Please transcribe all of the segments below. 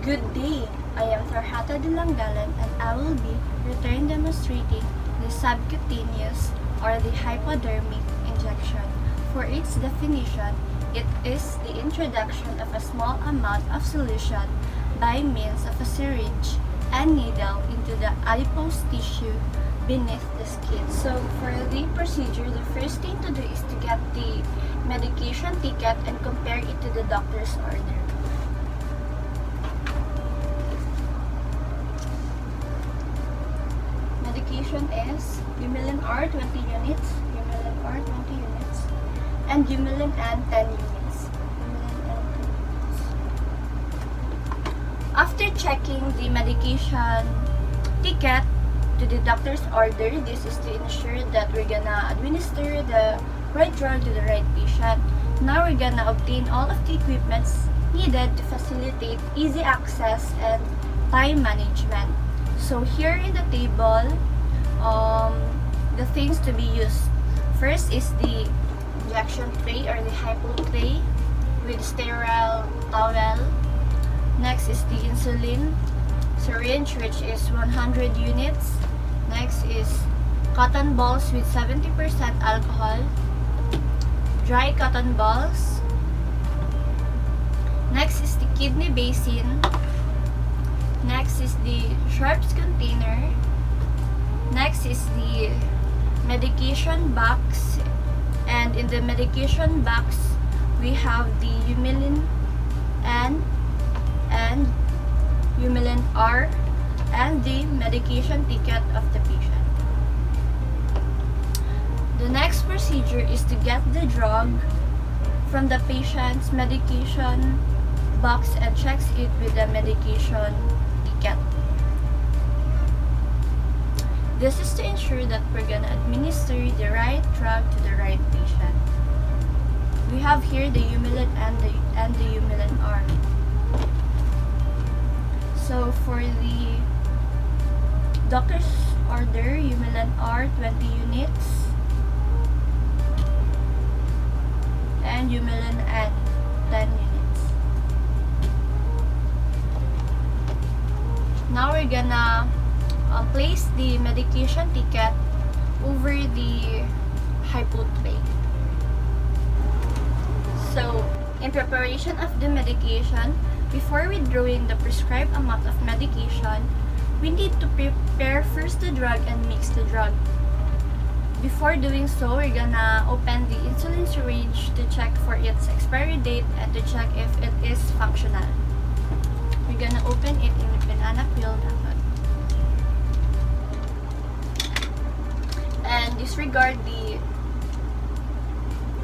Good day, I am Farhata Dilanggalan and I will be return demonstrating the subcutaneous or the hypodermic injection. For its definition, it is the introduction of a small amount of solution by means of a syringe and needle into the adipose tissue beneath the skin. So for the procedure, the first thing to do is to get the medication ticket and compare it to the doctor's order. Medication is Humulin R 20 units, Humulin R 20 units, and Humulin N 10 units. After checking the medication ticket to the doctor's order, this is to ensure that we're gonna administer the right drug to the right patient. Now we're gonna obtain all of the equipments needed to facilitate easy access and time management. So here in the table, the things to be used. First is the injection tray or the hypo tray with sterile towel. Next is the insulin syringe, which is 100 units. Next is cotton balls with 70% alcohol. Dry cotton balls. Next is the kidney basin. Next is the sharps container. Next is the medication box. And in the medication box, we have the Humulin N and Humulin R and the medication ticket of the patient. The next procedure is to get the drug from the patient's medication box and checks it with the medication ticket. This is to ensure that we're gonna administer the right drug to the right patient. We have here the Humulin and the Humulin R. So for the doctor's order, Humulin R 20 units and Humulin N 10 units. Now we're gonna place the medication ticket over the hypo tray. So in preparation of the medication, before withdrawing the prescribed amount of medication, we need to prepare first the drug and mix the drug. Before doing so, we're gonna open the insulin syringe to check for its expiry date and to check if it is functional. We're gonna open it in the banana peel method. And disregard the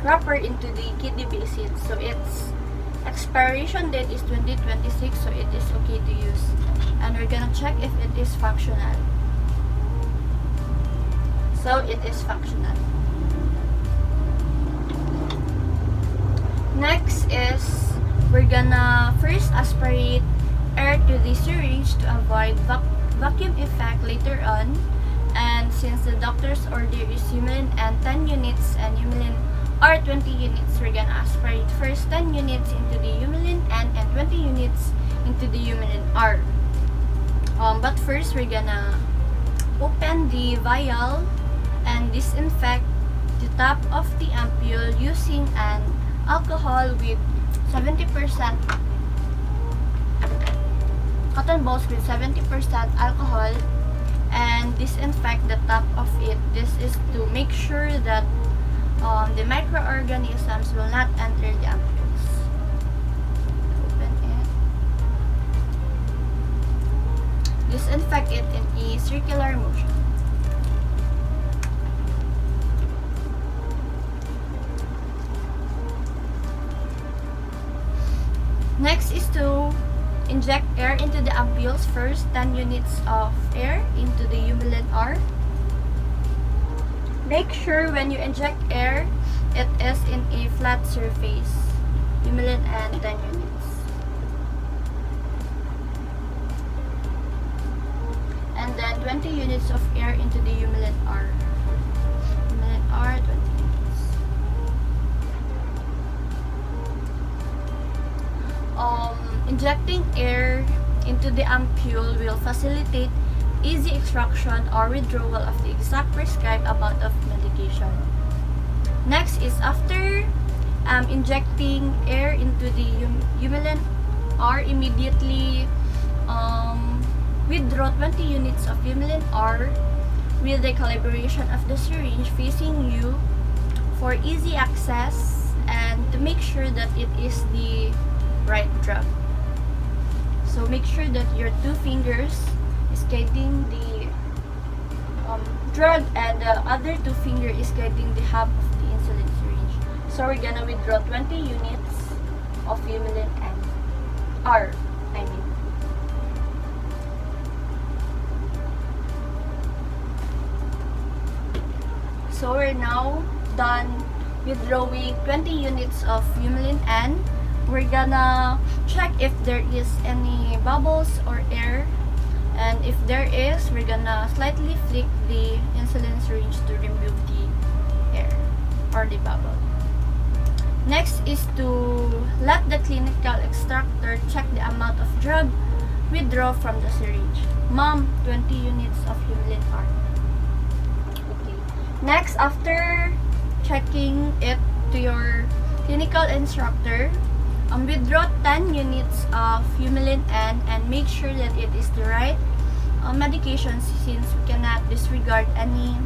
wrapper into the kidney basin. So its expiration date is 2026, so it is okay to use. And we're gonna check if it is functional. So it is functional. Next is we're gonna first aspirate air to the syringe to avoid vacuum effect later on. And since the doctor's order is Humulin N 10 units and Humulin R 20 units, we're gonna aspirate first 10 units into the Humulin N and 20 units into the Humulin R. But first, we're gonna open the vial and disinfect the top of the ampule using an alcohol with 70% cotton balls with 70% alcohol and disinfect the top of it. This is to make sure that the microorganisms will not enter the ampules. Open it. Disinfect it in a circular motion. Next is to inject air into the ampules. First, 10 units of air into the Humulin R. Make sure when you inject air, it is in a flat surface. Humulin N 10 units. And then 20 units of air into the Humulin R. Humulin R 20 units. Injecting air into the ampule will facilitate easy extraction or withdrawal of the exact prescribed amount of medication. Next is after injecting air into the humulin R, immediately withdraw 20 units of humulin R with the calibration of the syringe facing you for easy access and to make sure that it is the right drug. So make sure that your 2 fingers is guiding the drug and the other 2 finger is guiding the hub of the insulin syringe. So we're gonna withdraw 20 units of humulin and R, So we're now done withdrawing 20 units of humulin N. We're gonna check if there is any bubbles or air, and if there is, we're gonna slightly flick the insulin syringe to remove the air or the bubble. Next is to let the clinical extractor check the amount of drug withdraw from the syringe. Mom, 20 units of humulin R. Okay. Next, after checking it to your clinical instructor, withdraw 10 units of humulin N and make sure that it is the right medication, since we cannot disregard any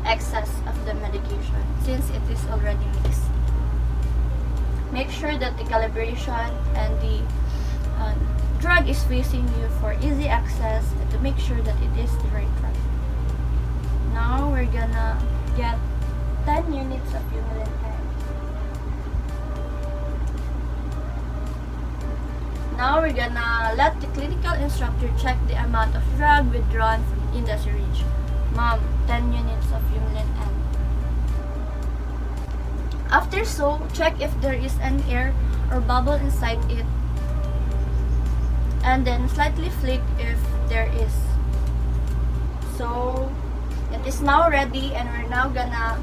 excess of the medication since it is already mixed. Make sure that the calibration and the drug is facing you for easy access and to make sure that it is the right drug. Now we're gonna get 10 units of humulin N. Now we're gonna let the clinical instructor check the amount of drug withdrawn in the syringe. Mom, 10 units of humulin N. After so, check if there is any air or bubble inside it, and then slightly flick if there is. So it is now ready, and we're now gonna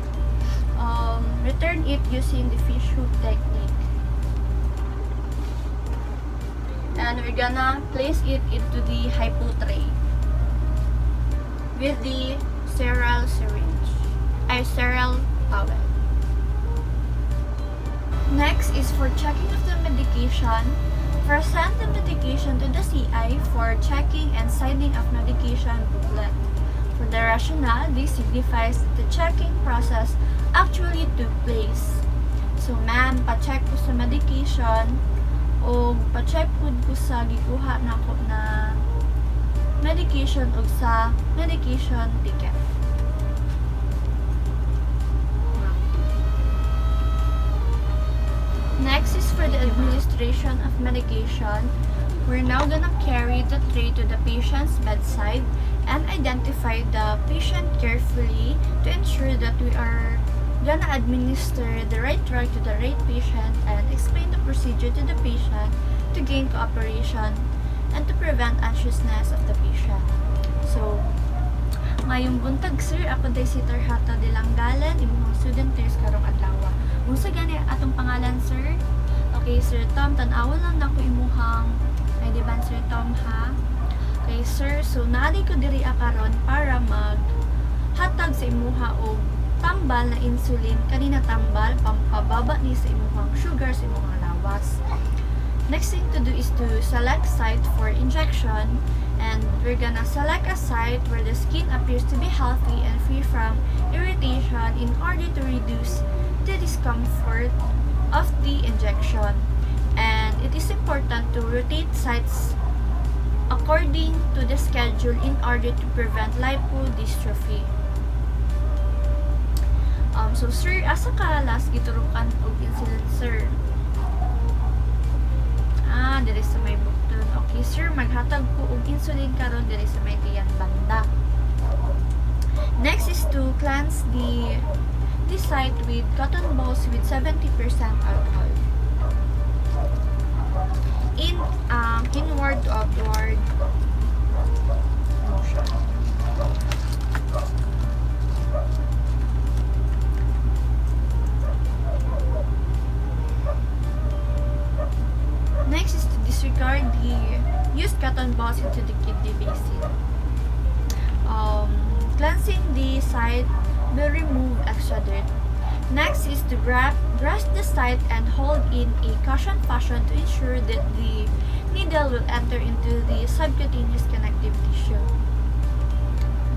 return it using the fish hook technique. And we're gonna place it into the hypo tray with the sterile syringe, sterile towel. Next is for checking of the medication. Present the medication to the CI for checking and signing of medication booklet. For the rationale, this signifies that the checking process actually took place. So ma'am, pa-check ko sa medication o pa-check po ko sa gikuha na ko na medication o sa medication ticket. Next is for the administration of medication. We're now gonna carry the tray to the patient's bedside and identify the patient carefully to ensure that we are gonna administer the right drug to the right patient and explain the procedure to the patient to gain cooperation and to prevent anxiousness of the patient. So, ngayong buntag sir, ako day si Tarhata Dilanggalan, imuhang student tears karong adlaw. Unsa gani atong pangalan sir? Okay Sir Tom, tan-awon lang na ko imuhang ay di ba Sir Tom ha? Okay sir, so naali ko diri karon para mag hatag sa imuha og tambal na insulin, kanina tambal pampababa ni sa imuhang sugar sa imuhang lawas. Next thing to do is to select site for injection, and we're gonna select a site where the skin appears to be healthy and free from irritation in order to reduce the discomfort of the injection. And it is important to rotate sites according to the schedule in order to prevent lipodystrophy. So sir, asa ka last giturukan og insulin sir? Diri sa may bukton. Okay sir, maghatag ko og insulin karon diri sa may tiyang banda. Next is to cleanse the site with cotton balls with 70% alcohol. Inward to outward motion. Next is to disregard the use cotton balls into the kidney basin. Cleansing the site will remove extra dirt. Next is to brush the site and hold in a cushion fashion to ensure that the needle will enter into the subcutaneous connective tissue.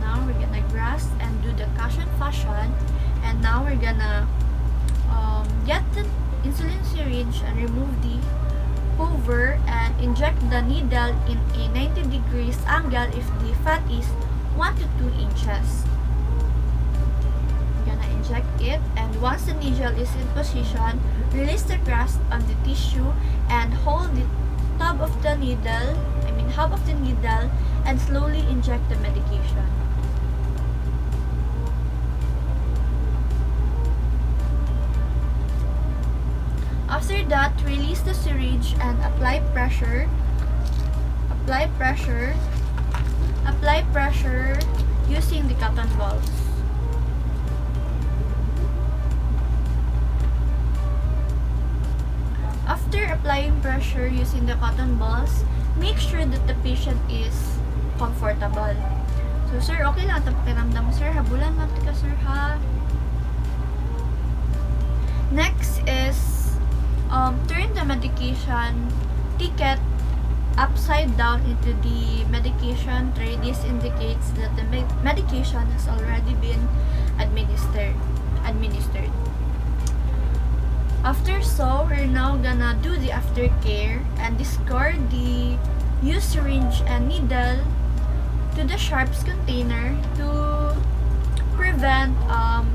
Now we're gonna grasp and do the cushion fashion, and now we're gonna get the insulin syringe and remove the cover and inject the needle in a 90 degrees angle if the fat is 1 to 2 inches. We're gonna inject it, and once the needle is in position, release the grasp on the tissue and hold the half of the needle, and slowly inject the medication. After that, release the syringe and apply pressure using the cotton balls. After applying pressure using the cotton balls, make sure that the patient is comfortable. So, sir, okay lang ito pakiramdam mo, sir. Habulan mo ka, sir, ha? Next is turn the medication ticket upside down into the medication tray. This indicates that the medication has already been administered. After so, we're now gonna do the aftercare and discard the used syringe and needle to the sharps container to prevent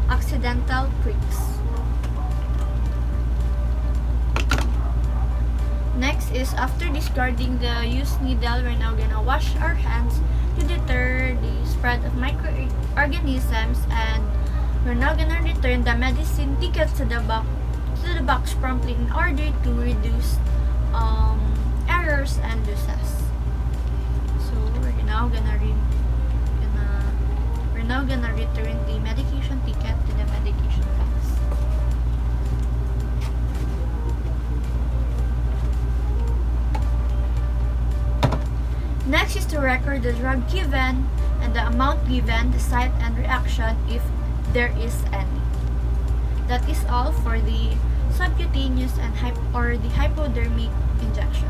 accidental pricks. Next is, after discarding the used needle, we're now gonna wash our hands to deter the spread of microorganisms, and we're now gonna return the medicine ticket to the box promptly in order to reduce errors and losses. So we're now gonna return the medication ticket to the medication box. Next is to record the drug given and the amount given, the site and reaction if there is any. That is all for the subcutaneous and the hypodermic injection.